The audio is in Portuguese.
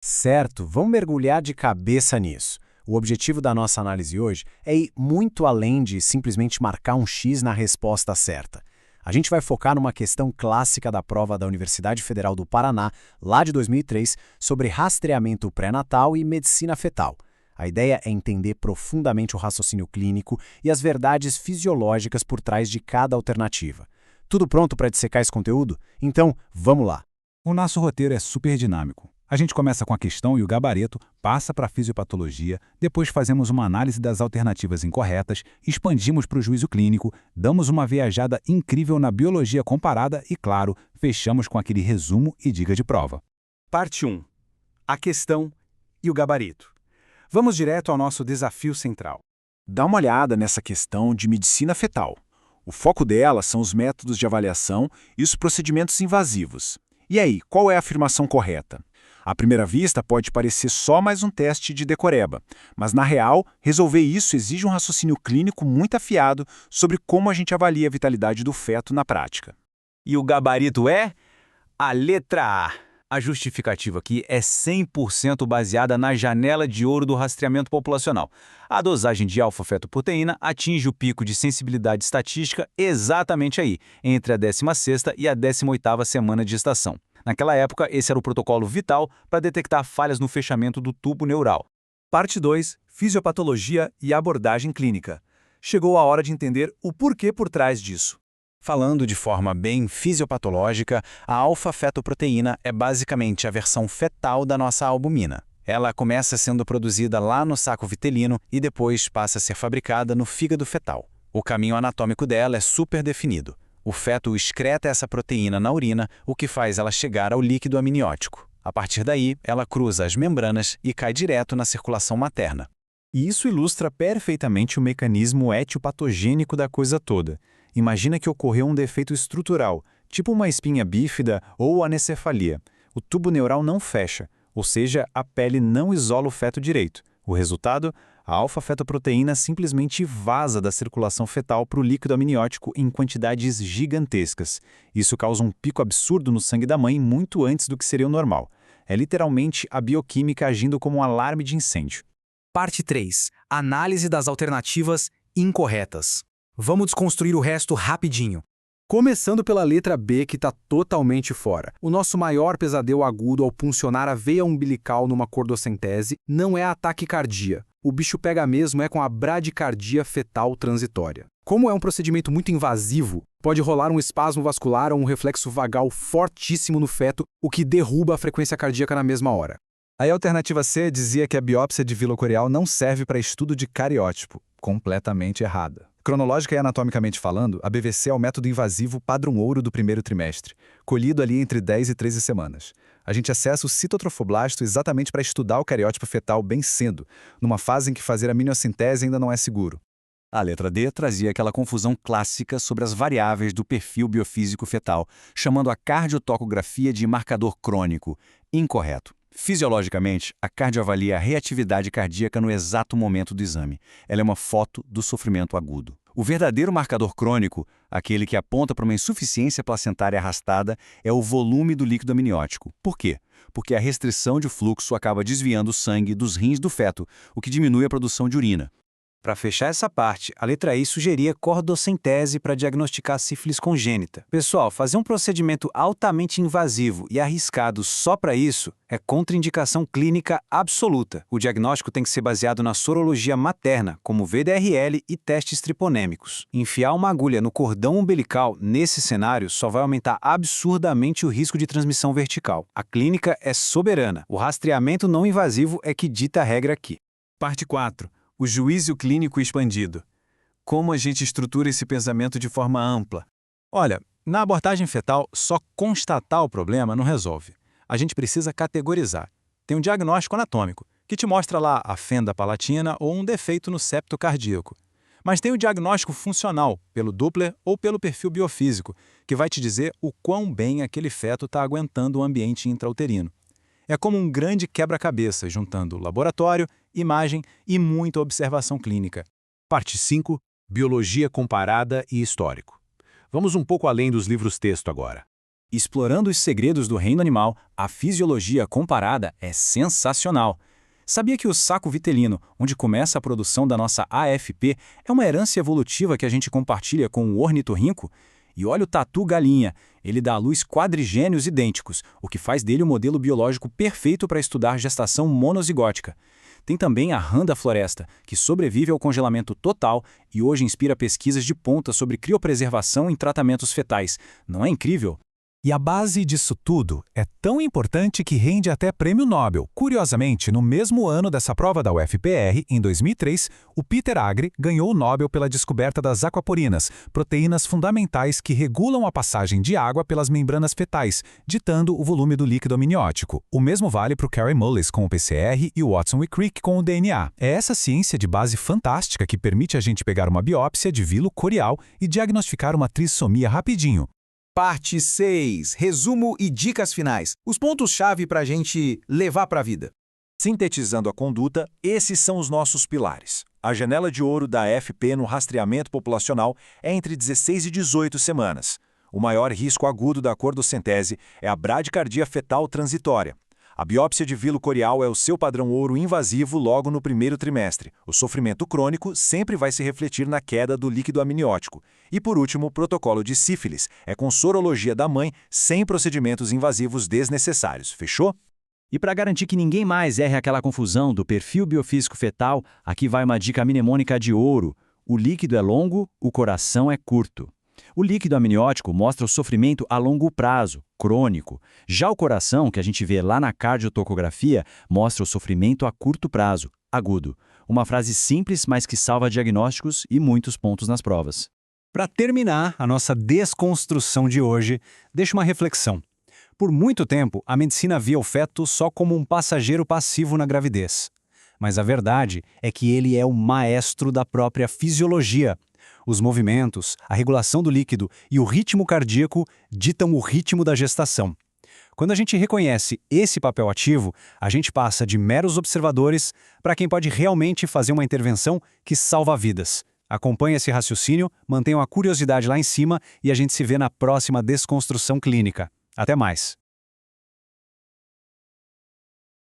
Certo, vamos mergulhar de cabeça nisso. O objetivo da nossa análise hoje é ir muito além de simplesmente marcar um X na resposta certa. A gente vai focar numa questão clássica da prova da Universidade Federal do Paraná, lá de 2003, sobre rastreamento pré-natal e medicina fetal. A ideia é entender profundamente o raciocínio clínico e as verdades fisiológicas por trás de cada alternativa. Tudo pronto para dissecar esse conteúdo? Então, vamos lá! O nosso roteiro é super dinâmico. A gente começa com a questão e o gabarito, passa para a fisiopatologia, depois fazemos uma análise das alternativas incorretas, expandimos para o juízo clínico, damos uma viajada incrível na biologia comparada e, claro, fechamos com aquele resumo e dica de prova. Parte 1. A questão e o gabarito. Vamos direto ao nosso desafio central. Dá uma olhada nessa questão de medicina fetal. O foco dela são os métodos de avaliação e os procedimentos invasivos. E aí, qual é a afirmação correta? À primeira vista, pode parecer só mais um teste de decoreba, mas na real, resolver isso exige um raciocínio clínico muito afiado sobre como a gente avalia a vitalidade do feto na prática. E o gabarito é a letra A. A justificativa aqui é 100% baseada na janela de ouro do rastreamento populacional. A dosagem de alfa-fetoproteína atinge o pico de sensibilidade estatística exatamente aí, entre a 16ª e a 18ª semana de gestação. Naquela época, esse era o protocolo vital para detectar falhas no fechamento do tubo neural. Parte 2. Fisiopatologia e abordagem clínica. Chegou a hora de entender o porquê por trás disso. Falando de forma bem fisiopatológica, a alfa-fetoproteína é basicamente a versão fetal da nossa albumina. Ela começa sendo produzida lá no saco vitelino e depois passa a ser fabricada no fígado fetal. O caminho anatômico dela é super definido. O feto excreta essa proteína na urina, o que faz ela chegar ao líquido amniótico. A partir daí, ela cruza as membranas e cai direto na circulação materna. E isso ilustra perfeitamente o mecanismo etiopatogênico da coisa toda. Imagina que ocorreu um defeito estrutural, tipo uma espinha bífida ou anencefalia. O tubo neural não fecha, ou seja, a pele não isola o feto direito. O resultado? A alfa-fetoproteína simplesmente vaza da circulação fetal para o líquido amniótico em quantidades gigantescas. Isso causa um pico absurdo no sangue da mãe muito antes do que seria o normal. É literalmente a bioquímica agindo como um alarme de incêndio. Parte 3. Análise das alternativas incorretas. Vamos desconstruir o resto rapidinho. Começando pela letra B, que está totalmente fora. O nosso maior pesadelo agudo ao puncionar a veia umbilical numa cordocentese não é a taquicardia. O bicho pega mesmo é com a bradicardia fetal transitória. Como é um procedimento muito invasivo, pode rolar um espasmo vascular ou um reflexo vagal fortíssimo no feto, o que derruba a frequência cardíaca na mesma hora. Aí a alternativa C dizia que a biópsia de vilocoreal não serve para estudo de cariótipo. Completamente errada. Cronológica e anatomicamente falando, a BVC é o método invasivo padrão ouro do primeiro trimestre, colhido ali entre 10 e 13 semanas. A gente acessa o citotrofoblasto exatamente para estudar o cariótipo fetal bem cedo, numa fase em que fazer a amniocentese ainda não é seguro. A letra D trazia aquela confusão clássica sobre as variáveis do perfil biofísico fetal, chamando a cardiotocografia de marcador crônico. Incorreto. Fisiologicamente, a cardio avalia a reatividade cardíaca no exato momento do exame. Ela é uma foto do sofrimento agudo. O verdadeiro marcador crônico, aquele que aponta para uma insuficiência placentária arrastada, é o volume do líquido amniótico. Por quê? Porque a restrição de fluxo acaba desviando o sangue dos rins do feto, o que diminui a produção de urina. Para fechar essa parte, a letra I sugeria cordocentese para diagnosticar sífilis congênita. Pessoal, fazer um procedimento altamente invasivo e arriscado só para isso é contraindicação clínica absoluta. O diagnóstico tem que ser baseado na sorologia materna, como VDRL e testes triponêmicos. Enfiar uma agulha no cordão umbilical nesse cenário só vai aumentar absurdamente o risco de transmissão vertical. A clínica é soberana. O rastreamento não invasivo é que dita a regra aqui. Parte 4. O juízo clínico expandido. Como a gente estrutura esse pensamento de forma ampla? Olha, na abordagem fetal, só constatar o problema não resolve. A gente precisa categorizar. Tem um diagnóstico anatômico, que te mostra lá a fenda palatina ou um defeito no septo cardíaco. Mas tem o diagnóstico funcional, pelo Doppler ou pelo perfil biofísico, que vai te dizer o quão bem aquele feto está aguentando o ambiente intrauterino. É como um grande quebra-cabeça, juntando laboratório, imagem e muita observação clínica. Parte 5. Biologia comparada e histórico. Vamos um pouco além dos livros-texto agora. Explorando os segredos do reino animal, a fisiologia comparada é sensacional. Sabia que o saco vitelino, onde começa a produção da nossa AFP, é uma herança evolutiva que a gente compartilha com o ornitorrinco? E olha o tatu galinha, ele dá à luz quadrigênios idênticos, o que faz dele o modelo biológico perfeito para estudar gestação monozigótica. Tem também a rã da floresta, que sobrevive ao congelamento total e hoje inspira pesquisas de ponta sobre criopreservação em tratamentos fetais. Não é incrível? E a base disso tudo é tão importante que rende até prêmio Nobel. Curiosamente, no mesmo ano dessa prova da UFPR, em 2003, o Peter Agre ganhou o Nobel pela descoberta das aquaporinas, proteínas fundamentais que regulam a passagem de água pelas membranas fetais, ditando o volume do líquido amniótico. O mesmo vale para o Kary Mullis com o PCR e o Watson e Crick com o DNA. É essa ciência de base fantástica que permite a gente pegar uma biópsia de vilo corial e diagnosticar uma trissomia rapidinho. Parte 6. Resumo e dicas finais. Os pontos-chave para a gente levar para a vida. Sintetizando a conduta, esses são os nossos pilares. A janela de ouro da AFP no rastreamento populacional é entre 16 e 18 semanas. O maior risco agudo da cordocentese é a bradicardia fetal transitória. A biópsia de vilo corial é o seu padrão ouro invasivo logo no primeiro trimestre. O sofrimento crônico sempre vai se refletir na queda do líquido amniótico. E por último, o protocolo de sífilis é com sorologia da mãe sem procedimentos invasivos desnecessários. Fechou? E para garantir que ninguém mais erre aquela confusão do perfil biofísico fetal, aqui vai uma dica mnemônica de ouro. O líquido é longo, o coração é curto. O líquido amniótico mostra o sofrimento a longo prazo, crônico. Já o coração, que a gente vê lá na cardiotocografia, mostra o sofrimento a curto prazo, agudo. Uma frase simples, mas que salva diagnósticos e muitos pontos nas provas. Para terminar a nossa desconstrução de hoje, deixa uma reflexão. Por muito tempo, a medicina via o feto só como um passageiro passivo na gravidez. Mas a verdade é que ele é o maestro da própria fisiologia. Os movimentos, a regulação do líquido e o ritmo cardíaco ditam o ritmo da gestação. Quando a gente reconhece esse papel ativo, a gente passa de meros observadores para quem pode realmente fazer uma intervenção que salva vidas. Acompanhe esse raciocínio, mantenham a curiosidade lá em cima e a gente se vê na próxima desconstrução clínica. Até mais!